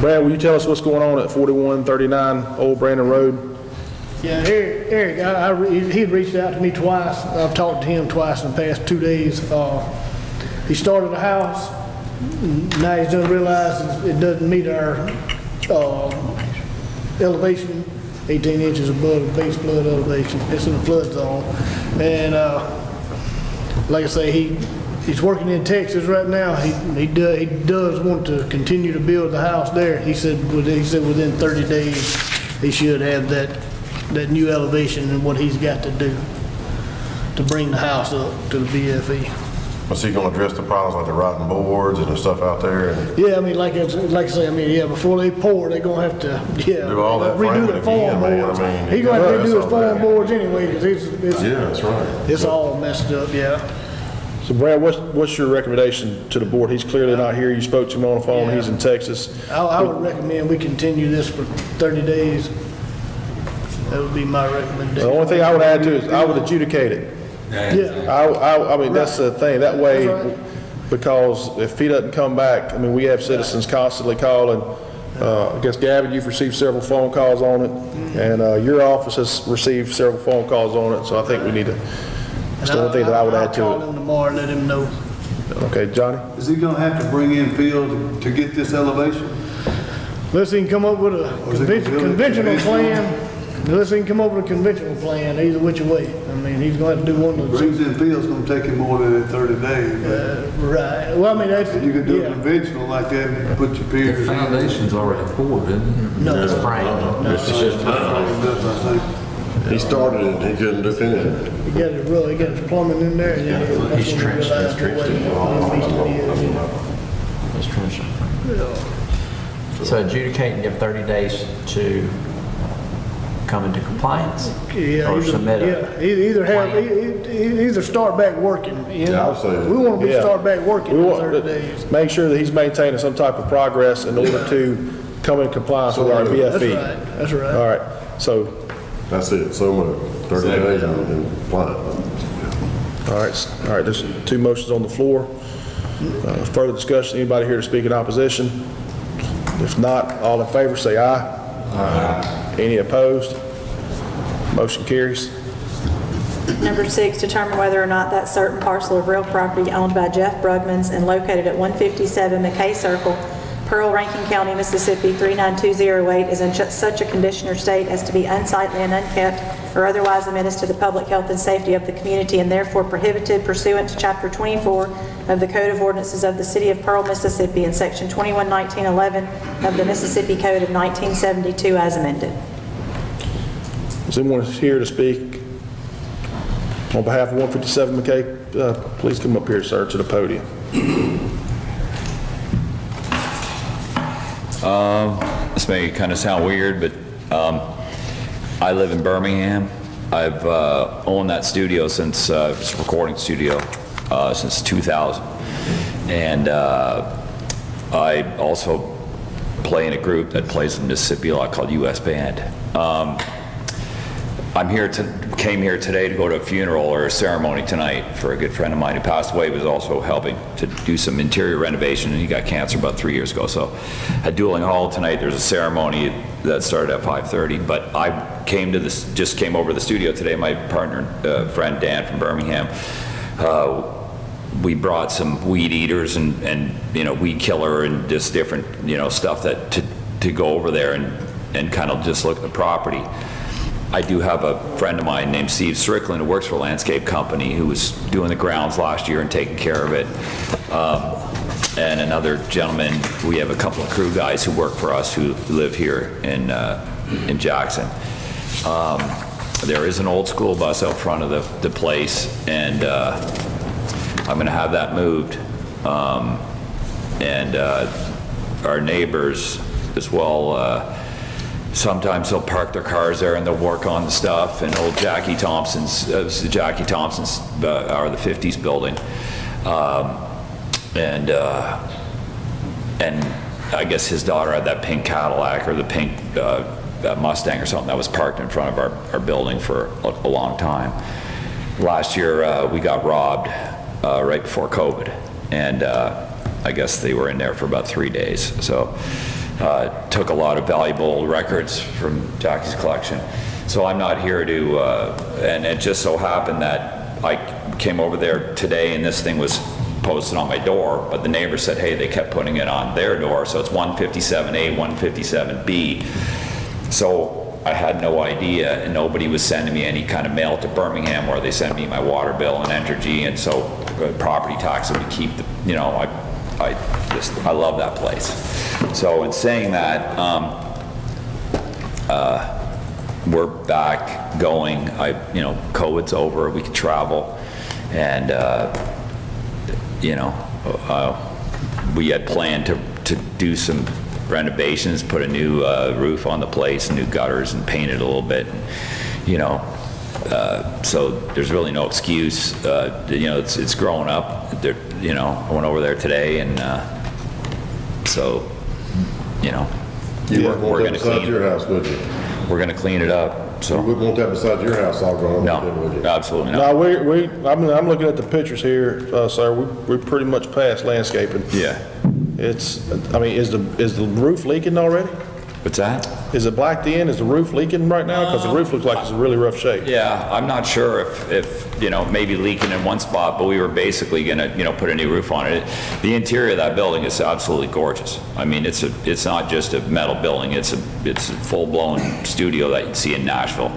Brad, will you tell us what's going on at 4139 Old Brandon Road? Yeah, Eric, he'd reached out to me twice. I've talked to him twice in the past 2 days. He started a house. Now he's done realized it doesn't meet our elevation, 18 inches above the base flood elevation. It's in the flood zone. And like I say, he's working in Texas right now. He does want to continue to build the house there. He said within 30 days he should have that new elevation and what he's got to do to bring the house up to the BFE. Was he gonna address the problems like the rotten boards and the stuff out there? And Yeah, I mean, like I say, I mean, yeah, before they pour, they're gonna have to, yeah. Do all that redo framing the form again, man. boards. I mean, He's gonna have to that's redo his all form bad. boards anyway, because Yeah, that's right. it's all messed up, yeah. So Brad, what's your recommendation to the board? He's clearly not here. You spoke to him on the phone. He's in Texas. I would recommend we continue this for 30 days. That would be my recommendation. The only thing I would add to it is I would adjudicate it. Yeah, I mean, that's the thing. That way, That's right. because if he doesn't come back, I mean, we have citizens constantly calling. I guess, Gavin, you've received several phone calls on it, and your office has received several phone calls on it, so I think we need to, that's the only thing that I would add I'll to call it. him tomorrow and let him know. Okay, Johnny? Is he gonna have to bring in field to get this elevation? Unless he can come up with a is it conventional conventional? plan, unless he can come up with a conventional plan, either which way. I mean, he's gonna have to do one of those. Brings in field's gonna take him more than 30 days. Right, well, I mean, that's, You can do yeah. conventional like that and put your The piers in. foundation's already poured, isn't it? No, It's framed. It's just, he started it, he couldn't do finish it. he got his, he got his plumbing in there, and then that's He's when he trenched, realized he's what he needs to do. It's trenching. So adjudicate and give 30 days to come into compliance Yeah, or submit yeah, a either have, plan. either start back working, you Yeah, I know? would say- We wanna be Yeah. start back working We in want 30 days. Make sure that he's maintaining some type of progress in order to come in compliance with our That's BFE. right, that's right. All right, so, That's it, so much, 30 days and apply it. all right, there's two motions on the floor. Further discussion, anybody here to speak in opposition? If not, all in favor, say aye. Aye. Any opposed? Motion carries. Number 6, determine whether or not that certain parcel of real property owned by Jeff Brugmans and located at 157 McKay Circle, Pearl, Rankin County, Mississippi 39208 is in such a condition or state as to be unsightly and unkept or otherwise a menace to the public health and safety of the community and therefore prohibited pursuant to Chapter 24 of the Code of Ordinances of the City of Pearl, Mississippi and Section 211911 of the Mississippi Code of 1972 as amended. Is anyone here to speak on behalf of 157 McKay? Please come up here, sir, to the podium. This may kind of sound weird, but I live in Birmingham. I've owned that studio since, it's a recording studio, since 2000. And I also play in a group that plays in Mississippi a lot called U.S. Band. Came here today to go to a funeral or a ceremony tonight for a good friend of mine who passed away, was also helping to do some interior renovation, and he got cancer about 3 years ago. So at Dueling Hall tonight, there's a ceremony that started at 5:30, but I just came over to the studio today. My partner, friend Dan from Birmingham, we brought some weed eaters and weed killer and just different, stuff that to go over there and kind of just look at the property. I do have a friend of mine named Steve Strickland who works for a landscape company who was doing the grounds last year and taking care of it. And another gentleman, we have a couple of crew guys who work for us who live here in Jackson. There is an old school bus out front of the place, and I'm going to have that moved. And our neighbors as well, sometimes they'll park their cars there and they'll work on the stuff. And old Jackie Thompson's, are the 50s building. And I guess his daughter had that pink Cadillac or the pink Mustang or something that was parked in front of our building for a long time. Last year, we got robbed right before COVID. And I guess they were in there for about 3 days. So took a lot of valuable records from Jackie's collection. So I'm not here to, and it just so happened that I came over there today and this thing was posted on my door, but the neighbor said, hey, they kept putting it on their door, so it's 157A, 157B. So I had no idea, and nobody was sending me any kind of mail to Birmingham where they send me my water bill and Entergy, and so property tax that we keep, I love that place. So in saying that, we're back going. COVID's over, we can travel, and you know, we had planned to do some renovations, put a new roof on the place, new gutters, and paint it a little bit, you know. So there's really no excuse. You know, it's growing up. You know, I went over there today, and so, you know, You wouldn't want that beside your house, would you? we're going to clean it up. So You wouldn't want that beside your house all grown up, no, would you? absolutely No, not. I'm looking at the pictures here, sir. We're pretty much past landscaping. Yeah. I mean, is the roof leaking already? What's that? Is it blacked in? Is the roof leaking right now? Because the roof looks like it's in really rough shape. Yeah, I'm not sure if you know, maybe leaking in one spot, but we were basically gonna, you know, put a new roof on it. The interior of that building is absolutely gorgeous. I mean, it's not just a metal building, it's a full-blown studio that you'd see in Nashville.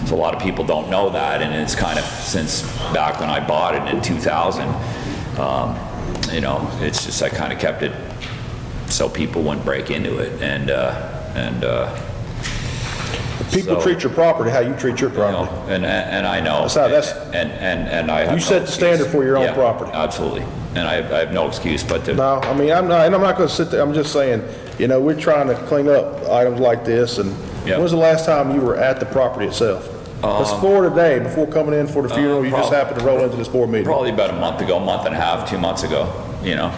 So a lot of people don't know that, and it's kind of since back when I bought it in 2000, you know, it's just, I kind of kept it so people wouldn't break into it, and People so, treat your property how you treat your property. you know, and I know. And I have You set the standard for your own property. Absolutely, and I have no excuse but to. No, I mean, I'm not going to sit there. I'm just saying, you know, we're trying to clean up items like this. And when was the last time you were at the property itself? Before today, before coming in for the funeral, you just happened to roll into this board meeting. Probably about a month ago, month and a half, 2 months ago. You know,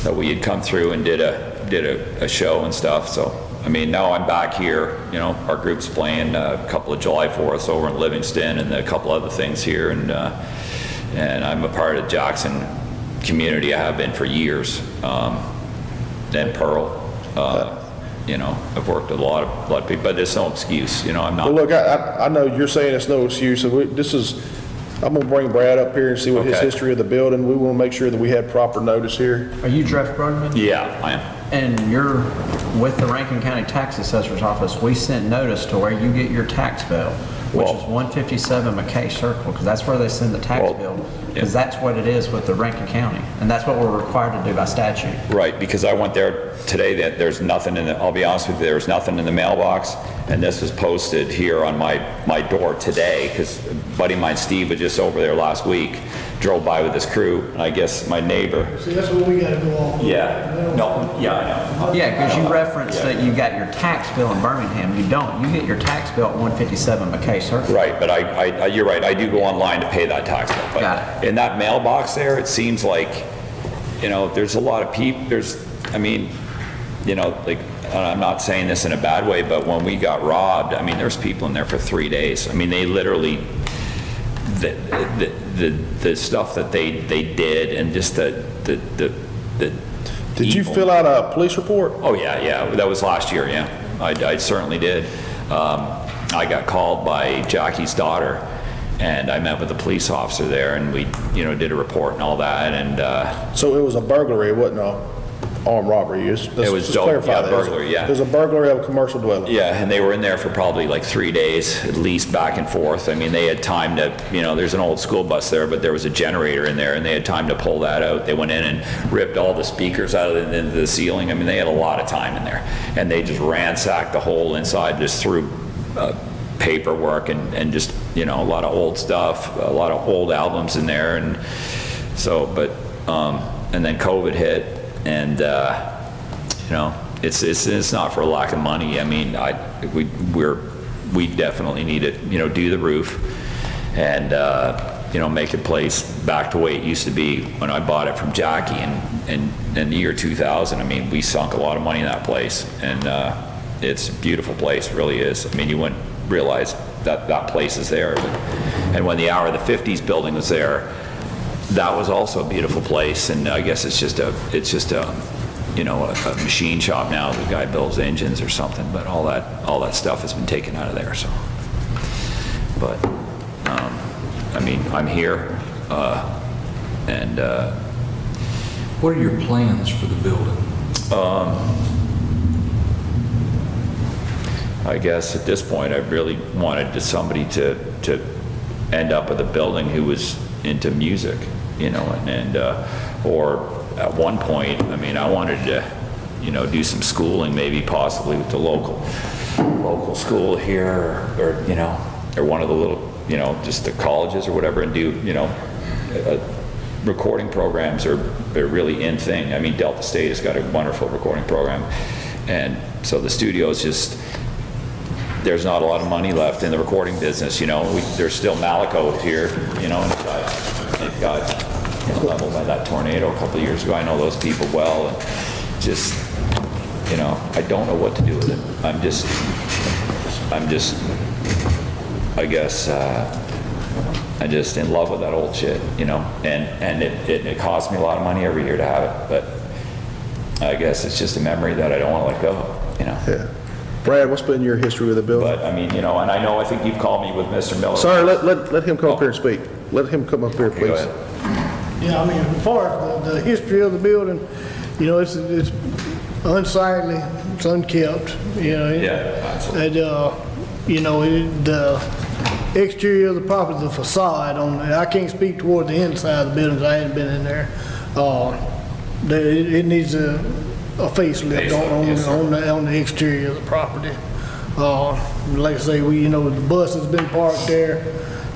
that we had come through and did a show and stuff. So. I mean, now I'm back here, you know, our group's playing a couple of July 4ths over in Livingston and a couple other things here, and I'm a part of Jackson community. I have been for years. Then Pearl, you know, I've worked with a lot of people, but there's no excuse, you know, I'm not. Well, look, I know you're saying it's no excuse, so I'm going to bring Brad up here and see what his history of the building. We want to make sure that we had proper notice here. Are you Jeff Brugman? Yeah, I am. And you're with the Rankin County Tax Assessor's Office. We sent notice to where you get your tax bill, which is 157 McKay Circle, because that's where they send the tax bill, because that's what it is with the Rankin County, and that's what we're required to do by statute. Right, because I went there today, that there's nothing in the, I'll be honest with you, there's nothing in the mailbox, and this was posted here on my door today, because a buddy of mine, Steve, was just over there last week, drove by with his crew, and I guess my neighbor. See, that's what we gotta go on. Yeah, no, yeah, I know. Yeah, because you referenced that you got your tax bill in Birmingham. You don't. You get your tax bill at 157 McKay Circle. Right, but you're right, I do go online to pay that tax bill. But got in that mailbox there, it seems like, you know, there's a lot of people, I mean, you know, like, I'm not saying this in a bad way, but when we got robbed, I mean, there's people in there for 3 days. I mean, they literally, the stuff that they did, and just the Did you fill out a police report? Oh, yeah, that was last year, yeah. I certainly did. I got called by Jackie's daughter, and I met with the police officer there, and we, you know, did a report and all that, and... So it was a burglary, it wasn't an armed robbery? It was burglary, yeah. It was a burglary of a commercial dwelling? Yeah, and they were in there for probably like 3 days, at least, back and forth. I mean, they had time to, you know, there's an old school bus there, but there was a generator in there, and they had time to pull that out. They went in and ripped all the speakers out of into the ceiling. I mean, they had a lot of time in there. And they just ransacked the whole inside, just threw paperwork and just, you know, a lot of old stuff, a lot of old albums in there. And so, but, and then COVID hit, and, you know, it's not for a lack of money. I mean, we definitely need to, you know, do the roof and, you know, make the place back to the way it used to be when I bought it from Jackie in the year 2000. I mean, we sunk a lot of money in that place, and it's a beautiful place, it really is. I mean, you wouldn't realize that place is there. And when the Hour of the 50s building was there, that was also a beautiful place. And I guess it's just a you know, a machine shop now. The guy builds engines or something, but all that stuff has been taken out of there. So, but I mean, I'm here, and what are your plans for the building? I guess at this point, I really wanted somebody to end up with a building who was into music, you know, and or at one point, I mean, I wanted to, you know, do some schooling, maybe possibly with the local school here, or you know, or one of the little, you know, just the colleges or whatever, and do, you know, recording programs are really in thing. I mean, Delta State has got a wonderful recording program. And so the studio's just, there's not a lot of money left in the recording business, you know. There's still Malaco here, you know, and it got leveled by that tornado a couple of years ago. I know those people well, and just, you know, I don't know what to do with it. I'm just, I guess, I'm just in love with that old shit, you know, and it costs me a lot of money every year to have it, but I guess it's just a memory that I don't want to let go, you know. Yeah. Brad, what's been your history with the building? But I mean, you know, and I know, I think you've called me with Mr. Miller. Sir, let him come up here and speak. Let him come up here, Okay, go please. ahead. Yeah, I mean, as far as the history of the building, you know, it's unsightly, it's unkept, you know. Yeah, absolutely. And, you know, the exterior of the property, the facade on, I can't speak toward the inside of the buildings, I hadn't been in there. It needs a facelift on the exterior of the property. Like I say, you know, the bus has been parked there,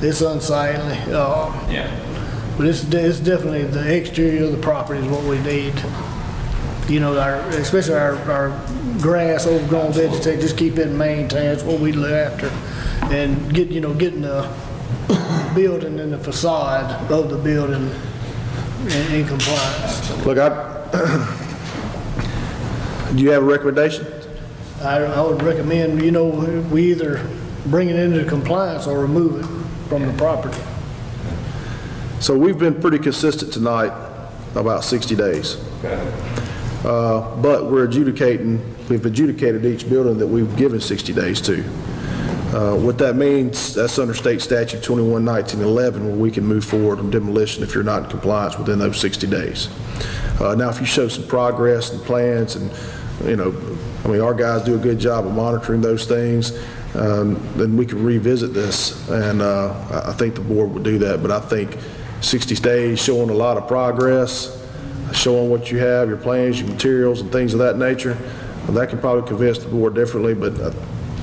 it's unsightly. Yeah. But it's definitely the exterior of the property is what we need. You know, especially our grass, overgrown vegetation, just keep it maintained, that's what we look after. And getting the building and the facade of the building in compliance. Look, do you have a recommendation? I would recommend, you know, we either bring it into compliance or remove it from the property. So we've been pretty consistent tonight, about 60 days. But we've adjudicated each building that we've given 60 days to. What that means, that's under state statute 21-1911, where we can move forward on demolition if you're not in compliance within those 60 days. Now, if you show some progress and plans and, you know, I mean, our guys do a good job of monitoring those things, then we can revisit this, and I think the board would do that. But I think 60 days showing a lot of progress, showing what you have, your plans, your materials, and things of that nature, that can probably convince the board differently. But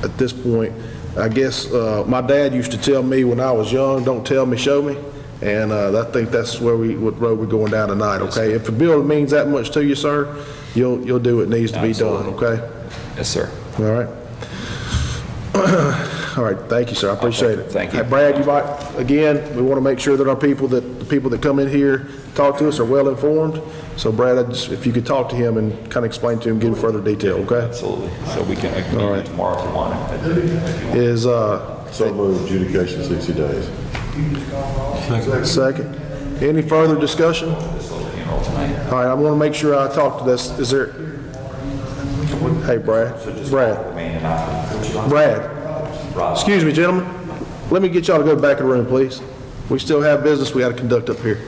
at this point, I guess my dad used to tell me when I was young, don't tell me, show me. And I think that's what road we're going down tonight, okay? If the building means that much to you, sir, you'll do what needs to be done, okay? Yes, sir. All right. All right, thank you, sir, I appreciate it. Thank you. Hey, Brad, you might, again, we want to make sure that the people that come in here, talk to us, are well informed. So Brad, if you could talk to him and kind of explain to him, give him further detail, okay? Absolutely. So we can meet tomorrow if you want. Is, So moved, adjudication 60 days. second. Any further discussion? All right, I want to make sure I talk to this. Is there, hey, Brad, excuse me, gentlemen. Let me get y'all to go back in the room, please. We still have business we got to conduct up here.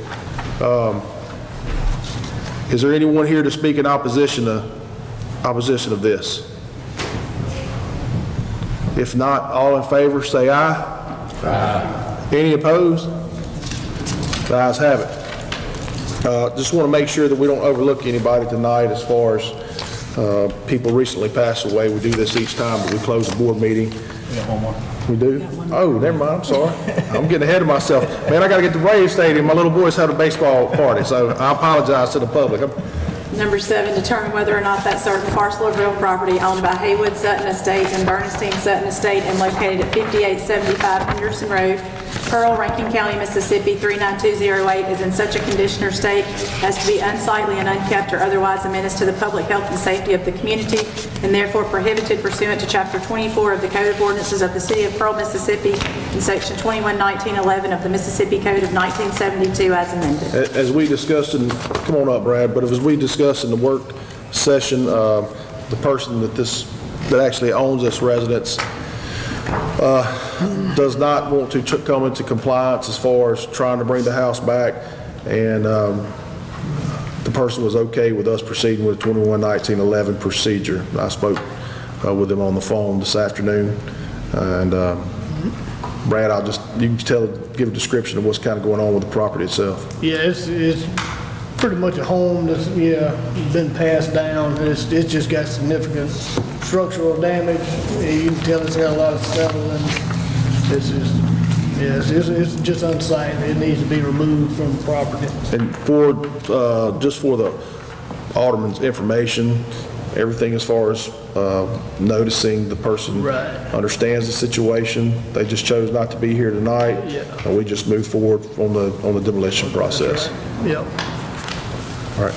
Is there anyone here to speak in opposition of this? If not, all in favor, say aye. Aye. Any opposed? The ayes have it. Just want to make sure that we don't overlook anybody tonight as far as people recently passed away. We do this each time that we close a board meeting. We got one more. We do? Oh, never mind, I'm sorry. I'm getting ahead of myself. Man, I got to get to Braves Stadium. My little boys have a baseball party, so I apologize to the public. Number 7, determine whether or not that certain parcel of real property owned by Haywood Sutton Estate and Bernstein Sutton Estate and located at 5875 Henderson Road, Pearl, Rankin County, Mississippi 39208 is in such a condition or state as to be unsightly and unkept or otherwise a menace to the public health and safety of the community, and therefore prohibited pursuant to Chapter 24 of the Code of Ordinances of the City of Pearl, Mississippi, and Section 21-1911 of the Mississippi Code of 1972 as amended. As we discussed, come on up, Brad, but as we discussed in the work session, the person that actually owns this residence does not want to come into compliance as far as trying to bring the house back, and the person was okay with us proceeding with 21-1911 procedure. I spoke with him on the phone this afternoon, and Brad, you can give a description of what's kind of going on with the property itself. Yeah, it's pretty much a home that's, been passed down. It's just got significant structural damage. You can tell it's got a lot of settle, and it's just, Yes, it's just unsightly. It needs to be removed from the property. And for, just for the alderman's information, everything as far as noticing the person Right. understands the situation. They just chose not to be here tonight. Yeah. And we just moved forward on the demolition process. Yep. All right.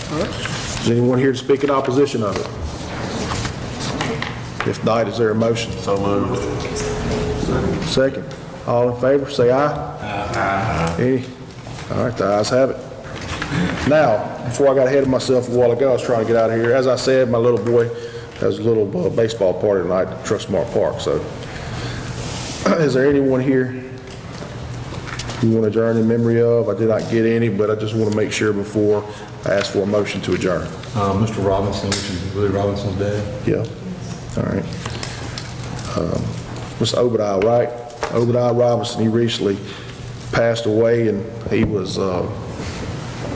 Is anyone here to speak in opposition of it? If not, is there a motion? So moved. Second. All in favor, say aye. Aye. Any? All right, the ayes have it. Now, before I got ahead of myself a while ago, I was trying to get out of here. As I said, my little boy has a little baseball party tonight at Trustmark Park, so. Is there anyone here you want to adjourn in memory of? I did not get any, but I just want to make sure before I ask for a motion to adjourn. Mr. Robinson, which is Willie Robinson's dad. Yeah, all right. Mr. Obadiah, right? Obadiah Robinson, he recently passed away, and he was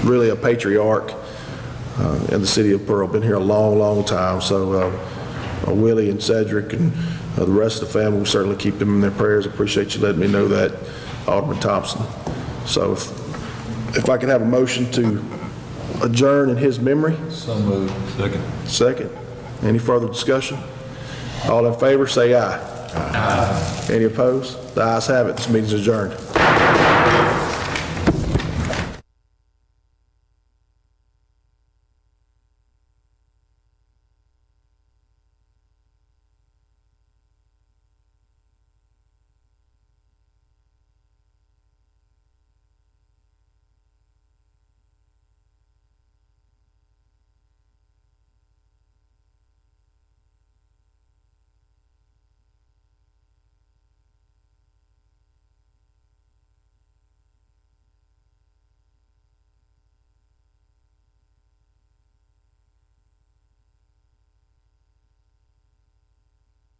really a patriarch in the city of Pearl. Been here a long, long time. So Willie and Cedric and the rest of the family, we certainly keep them in their prayers. Appreciate you letting me know that, Alderman Thompson. So if I could have a motion to adjourn in his memory. So moved. Second. Second. Any further discussion? All in favor, say aye. Aye. Any opposed? The ayes have it. This meeting is adjourned.